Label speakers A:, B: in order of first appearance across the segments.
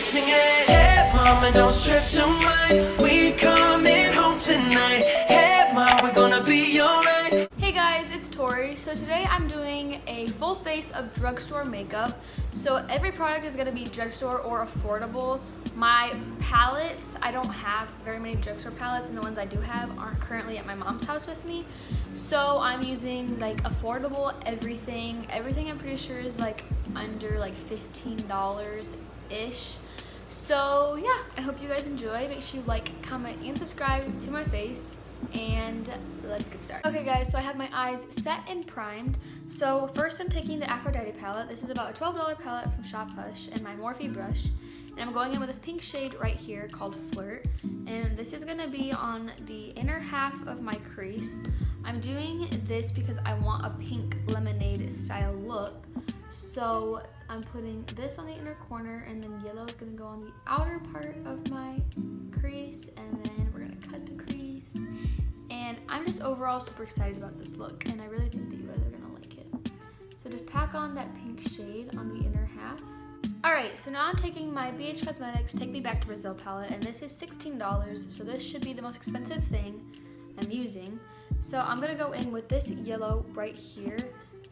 A: singing, hey mama, don't stress your mind. We coming home tonight. Hey mama, we're gonna be alright.
B: Hey guys, it's Tori. So today I'm doing a full face of drugstore makeup. So every product is gonna be drugstore or affordable. My palettes, I don't have very many drugstore palettes, and the ones I do have aren't currently at my mom's house with me. So I'm using like affordable everything. Everything I'm pretty sure is like under like $15-ish. So yeah, I hope you guys enjoy. Make sure you like, comment, and subscribe to my face. And let's get started. Okay guys, so I have my eyes set and primed. So first I'm taking the Aphrodite palette. This is about a $12 palette from Shop Hush, and my Morphe brush. And I'm going in with this pink shade right here called Flirt. And this is gonna be on the inner half of my crease. I'm doing this because I want a pink lemonade style look. So I'm putting this on the inner corner, and then yellow is gonna go on the outer part of my crease, and then we're gonna cut the crease. And I'm just overall super excited about this look, and I really think that you guys are gonna like it. So just pack on that pink shade on the inner half. Alright, so now I'm taking my BH Cosmetics Take Me Back to Brazil palette, and this is $16, so this should be the most expensive thing I'm using. So I'm gonna go in with this yellow right here,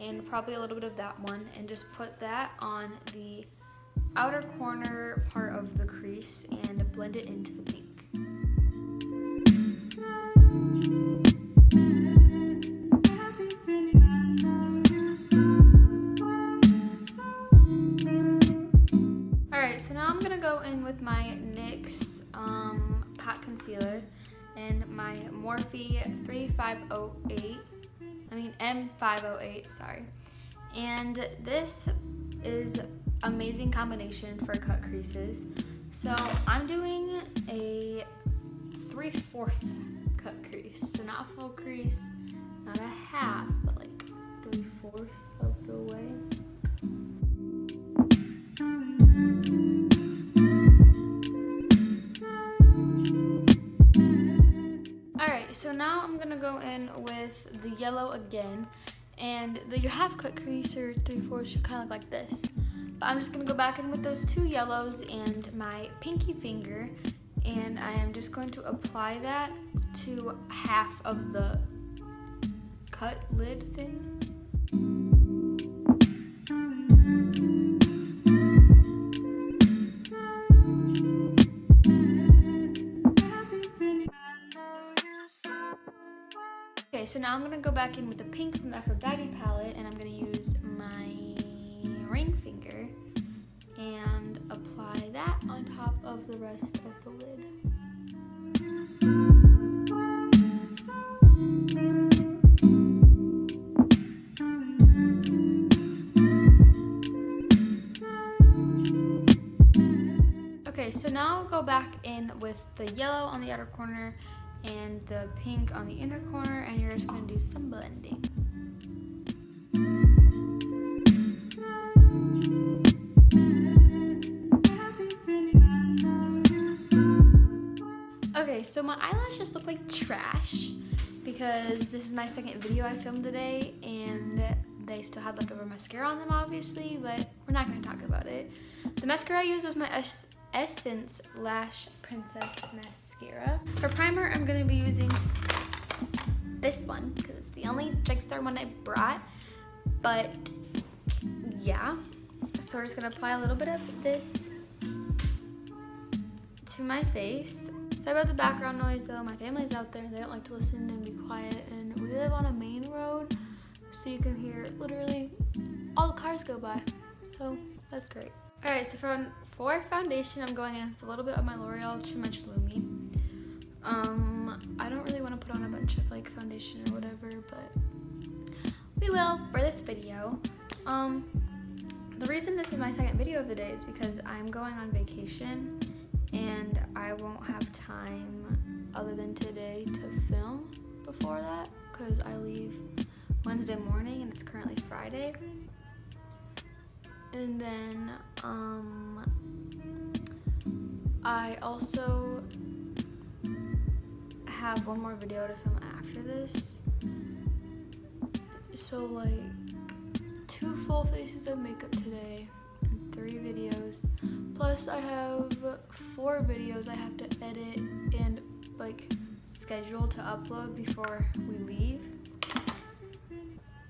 B: and probably a little bit of that one, and just put that on the outer corner part of the crease and blend it into the pink. Alright, so now I'm going to go in with my NYX Pot Concealer and my Morphe M508, sorry. And this is amazing combination for cut creases. So I'm doing a 3/4 cut crease, so not a full crease, not a half, but like 3/4 of the way. Alright, so now I'm gonna go in with the yellow again, and your half cut crease or 3/4 should kind of look like this. But I'm just gonna go back in with those two yellows and my pinky finger, and I am just going to apply that to half of the cut lid thing. Okay, so now I'm gonna go back in with the pink from the Aphrodite palette, and I'm gonna use my ring finger and apply that on top of the rest of the lid. Okay, so now I'll go back in with the yellow on the outer corner and the pink on the inner corner, and you're just going to do some blending. Okay, so my eyelashes look like trash because this is my second video I filmed today, and they still had leftover mascara on them obviously, but we're not going to talk about it. The mascara I used was my Essence Lash Princess Mascara. For primer, I'm going to be using this one because it's the only drugstore one I brought, but yeah. So we're just going to apply a little bit of this to my face. Sorry about the background noise though, my family's out there and they don't like to listen and be quiet, and we live on a main road, so you can hear literally all the cars go by, so that's great. Alright, so for foundation, I'm going in with a little bit of my L'Oreal Too Much Lumi. I don't really want to put on a bunch of like foundation or whatever, but we will for this video. The reason this is my second video of the day is because I'm going on vacation, and I won't have time other than today to film before that because I leave Wednesday morning and it's currently Friday. And then I also have one more video to film after this. So like 2 full faces of makeup today and 3 videos. Plus I have 4 videos I have to edit and like schedule to upload before we leave.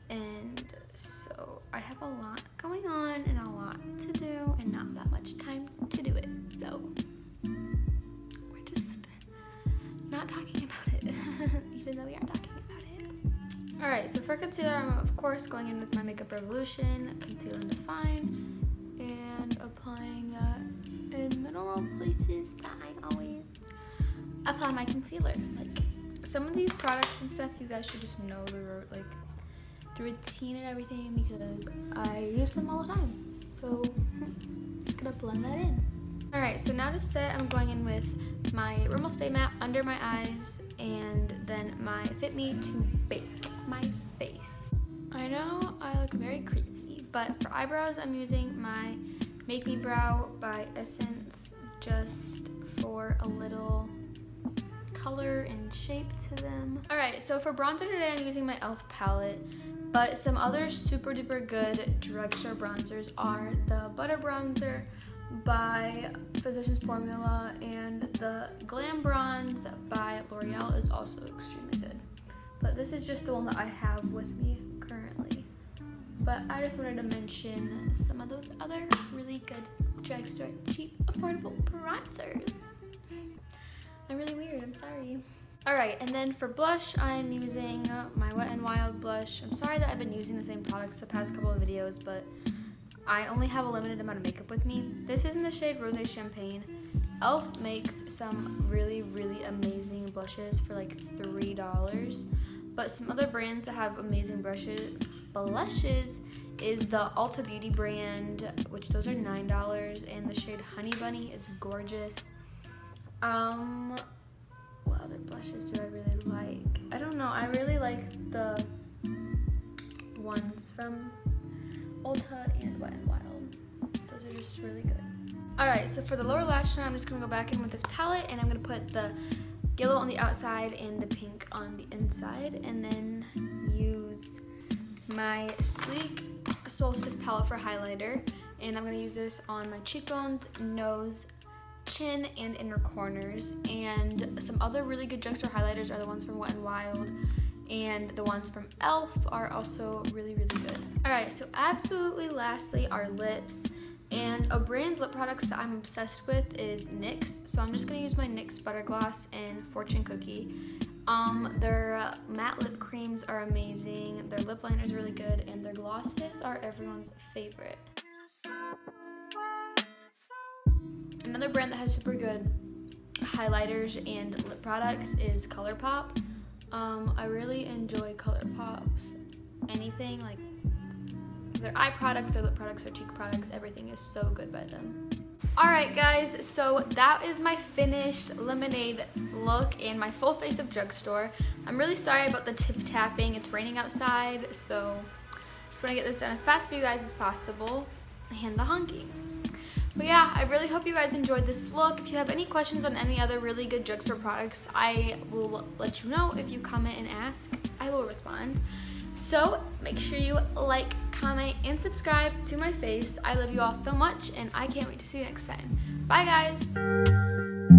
B: And so I have a lot going on and a lot to do and not that much time to do it. So we're just not talking about it, even though we are talking about it. Alright, so for concealer, I'm of course going in with my Makeup Revolution Conceal and Define and applying that in the normal places that I always apply my concealer. Like some of these products and stuff, you guys should just know the routine and everything because I use them all the time. So just gonna blend that in. Alright, so now to set, I'm going in with my Rimmel Stay Matte under my eyes and then my Fit Me to bake my face. I know I look very crazy, but for eyebrows, I'm using my Make Me Brow by Essence just for a little color and shape to them. Alright, so for bronzer today, I'm using my e.l.f. palette, but some other super duper good drugstore bronzers are the Butter Bronzer by Physicians Formula and the Glam Bronze by L'Oreal is also extremely good. But this is just the one that I have with me currently. But I just wanted to mention some of those other really good drugstore cheap affordable bronzers. I'm really weird, I'm sorry. Alright, and then for blush, I'm using my Wet n Wild blush. I'm sorry that I've been using the same products the past couple of videos, but I only have a limited amount of makeup with me. This is in the shade Rosé Champagne. e.l.f. makes some really, really amazing blushes for like $3, but some other brands that have amazing blushes is the Ulta Beauty brand, which those are $9, and the shade Honey Bunny is gorgeous. What other blushes do I really like? I don't know, I really like the ones from Ulta and Wet n Wild. Those are just really good. Alright, so for the lower lash line, I'm just going to go back in with this palette and I'm going to put the yellow on the outside and the pink on the inside, and then use my Sleek Solstice palette for highlighter, and I'm going to use this on my cheekbones, nose, chin, and inner corners. And some other really good drugstore highlighters are the ones from Wet n Wild, and the ones from e.l.f. are also really, really good. Alright, so absolutely lastly are lips. And a brand's lip products that I'm obsessed with is NYX. So I'm just going to use my NYX Butter Gloss and Fortune Cookie. Their matte lip creams are amazing, their lip liner is really good, and their glosses are everyone's favorite. Another brand that has super good highlighters and lip products is ColourPop. I really enjoy ColourPop's anything, like their eye products, their lip products, their cheek products, everything is so good by them. Alright guys, so that is my finished lemonade look and my full face of drugstore. I'm really sorry about the tip tapping, it's raining outside, so just want to get this done as fast for you guys as possible, and the honking. But yeah, I really hope you guys enjoyed this look. If you have any questions on any other really good drugstore products, I will let you know. If you comment and ask, I will respond. So make sure you like, comment, and subscribe to my face. I love you all so much, and I can't wait to see you next time. Bye guys!